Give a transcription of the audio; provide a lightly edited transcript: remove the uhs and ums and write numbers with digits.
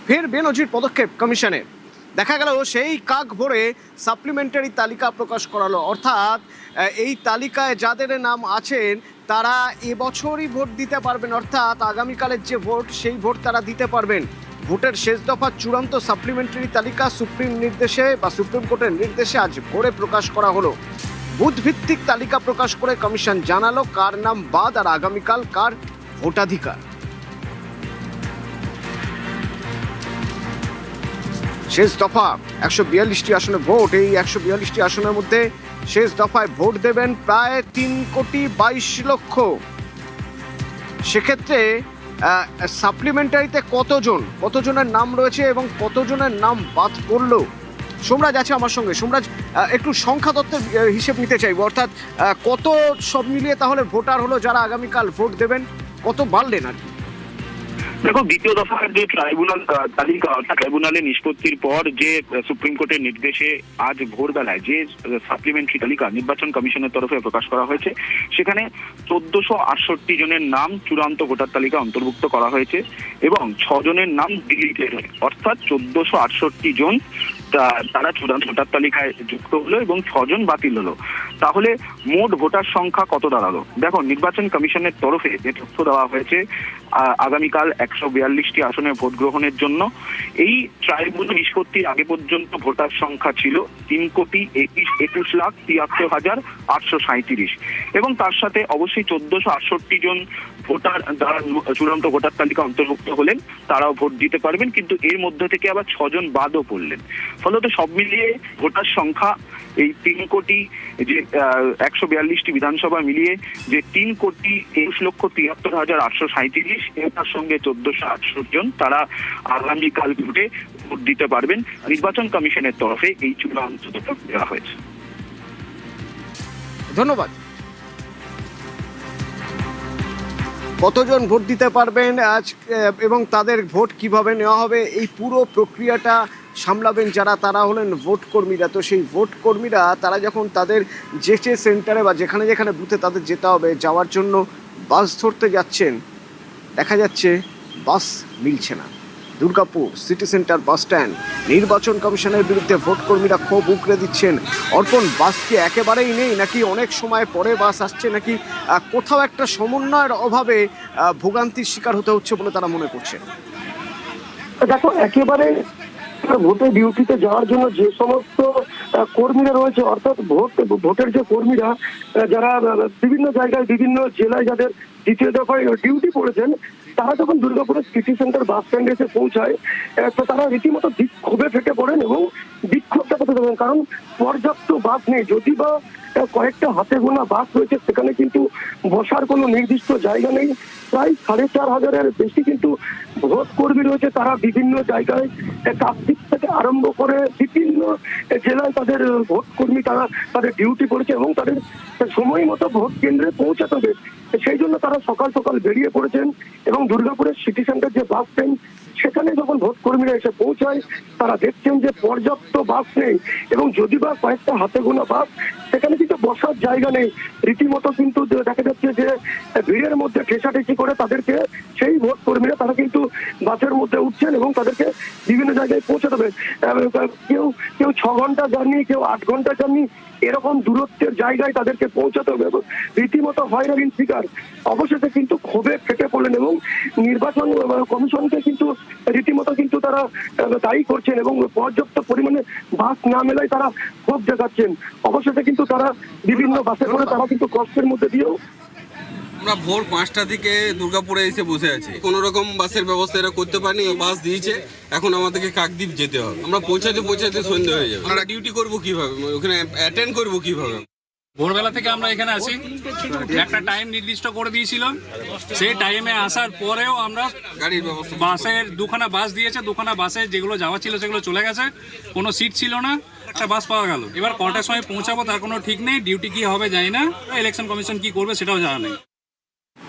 ফের বেনজির পদক্ষেপ কমিশনের। দেখা গেল সেই কাক ভরে সাপ্লিমেন্টারি তালিকা প্রকাশ করালো, অর্থাৎ এই তালিকায় যাদের নাম আছেন তারা এবছরই ভোট দিতে পারবেন, অর্থাৎ আগামীকালের যে ভোট সেই ভোট তারা দিতে পারবেন। ভোটের শেষ দফা চূড়ান্ত সাপ্লিমেন্টারি তালিকা সুপ্রিম কোর্টের নির্দেশে আজ ভোরে প্রকাশ করা হলো। বুথ ভিত্তিক তালিকা প্রকাশ করে কমিশন জানালো কার নাম বাদ আর আগামীকাল কার ভোটাধিকার। শেষ দফা 142টি আসনে ভোট। এই 142টি আসনের মধ্যে শেষ দফায় ভোট দেবেন প্রায় 3,22,00,000। সেক্ষেত্রে সাপ্লিমেন্টারিতে কতজনের নাম রয়েছে এবং কতজনের নাম বাদ পড়লো, সোমরাজ আছে আমার সঙ্গে। সোমরাজ, একটু সংখ্যা তত্ত্বের হিসেব নিতে চাইবো, অর্থাৎ কত সব মিলিয়ে তাহলে ভোটার হলো যারা আগামীকাল ভোট দেবেন, কত বাড়লেন আর কি? দেখো, দ্বিতীয় দফার যে ট্রাইব্যুনাল তালিকা, অর্থাৎ ট্রাইব্যুনালের নিষ্পত্তির পর যে সুপ্রিম কোর্টের নির্দেশে আজ ভোরবেলায় যে সাপ্লিমেন্টারি তালিকা নির্বাচন কমিশনের তরফে প্রকাশ করা হয়েছে, সেখানে 1468 জনের নাম চূড়ান্ত ভোটার তালিকা অন্তর্ভুক্ত করা হয়েছে এবং 6 জনের নাম ডিলিটেড, অর্থাৎ 1468 জন তারা চূড়ান্ত ভোটার তালিকায় যুক্ত হলো এবং 6 জন বাতিল হলো। তাহলে মোট ভোটার সংখ্যা কত দাঁড়ালো? দেখো, নির্বাচন কমিশনের তরফে যে তথ্য দেওয়া হয়েছে, আগামীকাল 142টি আসনে ভোট গ্রহণের জন্য এই ট্রাইব্যুনাল নিষ্পত্তির আগে পর্যন্ত ভোটার সংখ্যা ছিল 3,21,73,837 এবং তার সাথে অবশ্যই 1468 জন ভোটার যারা চূড়ান্ত ভোটার তালিকা অন্তর্ভুক্ত হলেন তারাও ভোট দিতে পারবেন, কিন্তু এর মধ্যে থেকে আবার 6 জন বাদও পড়লেন। ফলত সব মিলিয়ে ভোটার সংখ্যা এই 142টি বিধানসভা মিলিয়ে যে 3,21,73,837, তার সঙ্গে 1468 জন তারা আগামীকাল ভোটে ভোট দিতে পারবেন। নির্বাচন কমিশনের তরফে এই চূড়ান্ত দেওয়া হয়েছে। ধন্যবাদ। কতজন ভোট দিতে পারবেন আজ এবং তাদের ভোট কিভাবে নেওয়া হবে, এই পুরো প্রক্রিয়াটা সামলাবেন যারা, তারা হলেন ভোট কর্মীরা। তো সেই ভোট কর্মীরা তারা যখন তাদের যে সেন্টারে বা যেখানে যেখানে বুথে তাদের যেতে হবে, যাওয়ার জন্য বাস ধরতে যাচ্ছেন, দেখা যাচ্ছে বাস মিলছে না। Durgapur city centre bus stand, নির্বাচন কমিশনের বিরুদ্ধে ভোট কর্মীরা ক্ষোভ উগরে দিচ্ছেন। অর্পণ, বাস কি একেবারেই নেই, নাকি অনেক সময় পরে বাস আসছে, নাকি কোথাও একটা সমন্বয়ের অভাবে ভোগান্তির শিকার হতে হচ্ছে বলে তারা মনে করছে? দেখো, একেবারে ভোটে ডিউটিতে যাওয়ার জন্য যে সমস্ত কর্মীরা রয়েছে, অর্থাৎ ভোটের যে কর্মীরা যারা বিভিন্ন জায়গায় বিভিন্ন জেলায় যাদের দ্বিতীয় দফায় ডিউটি পড়েছেন, তারা যখন দুর্গাপুরের সিটি সেন্টার বাস স্ট্যান্ডে এসে পৌঁছায়, তো তারা রীতিমতো ক্ষোভে ফেটে পড়েন এবং বিক্ষোভ দেখাতে দেবেন, কারণ পর্যাপ্ত বাস নেই। যদি বা কয়েকটা হাতে গোনা বাস রয়েছে, সেখানে কিন্তু বসার কোনো নির্দিষ্ট জায়গা নেই। প্রায় 4,500-এর বেশি কিন্তু ভোট কর্মী রয়েছে, তারা বিভিন্ন জায়গায় কার্তিক থেকে আরম্ভ করে বিভিন্ন জেলায় তাদের ভোট কর্মী তারা তাদের ডিউটি করেছে এবং তাদের সময় মতো ভোট কেন্দ্রে পৌঁছাতে হবে। সেই জন্য তারা সকাল সকাল বেরিয়ে পড়েছেন এবং দুর্গাপুরের সিটি সেন্টার যে বাস স্ট্যান্ড, সেখানে যখন ভোট কর্মীরা এসে পৌঁছায়, তারা দেখছেন যে পর্যাপ্ত বাস নেই এবং যদি বা কয়েকটা হাতে গোনা বাস, সেখানে কিন্তু বসার জায়গা নেই। রীতিমতো কিন্তু দেখা যাচ্ছে যে ভিড়ের মধ্যে ঠেসাঠেসি করে তাদেরকে সেই ভোট কর্মীরা তারা কিন্তু বাসের মধ্যে উঠছেন এবং তাদেরকে বিভিন্ন জায়গায় পৌঁছাতে হবে। কেউ 6 ঘন্টা জার্নি, কেউ 8 ঘন্টা জার্নি, এরকম দূরত্বের জায়গায় তাদেরকে পৌঁছাতে হবে এবং রীতিমতো হয়রানির শিকার। অবশেষে কিন্তু ক্ষোভে ফেটে পড়লেন এবং নির্বাচন কমিশনকে কিন্তু রীতিমতো কিন্তু তারা দায়ী করছেন এবং পর্যাপ্ত পরিমাণে বাস না মেলায় তারা ক্ষোভ দেখাচ্ছেন। অবশেষে কিন্তু তারা বিভিন্ন বাসে করে তারা কিন্তু কষ্টের মধ্যে দিয়েও আমরা ভোর 5টা থেকে দুর্গাপুরে এসে বসে আছি, কোন রকম বাসের ব্যবস্থা এরা করতে পারেনি। বাস দিয়েছে, এখন আমাদেরকে কাকদ্বীপ যেতে হবে। আমরা পৌঁছাতে সন্ধ্যা হয়ে যাবে। আমরা ডিউটি করবো কিভাবে, ওখানে অ্যাটেন্ড করবো কিভাবে? ভোরবেলা থেকে আমরা এখানে আছি, একটা টাইম নির্দিষ্ট করে দিয়েছিল, সেই টাইমে আসার পরেও আমরা গাড়ির ব্যবস্থা, বাসের 2খানা বাস দিয়েছে, 2খানা বাসে যেগুলো যাওয়া ছিল সেগুলো চলে গেছে, কোনো সিট ছিল না, একটা বাস পাওয়া গেল। এবার কটার সময় পৌঁছাবো তার কোনো ঠিক নেই, ডিউটি কি হবে জানি না, ইলেকশন কমিশন কি করবে সেটাও জানা নেই।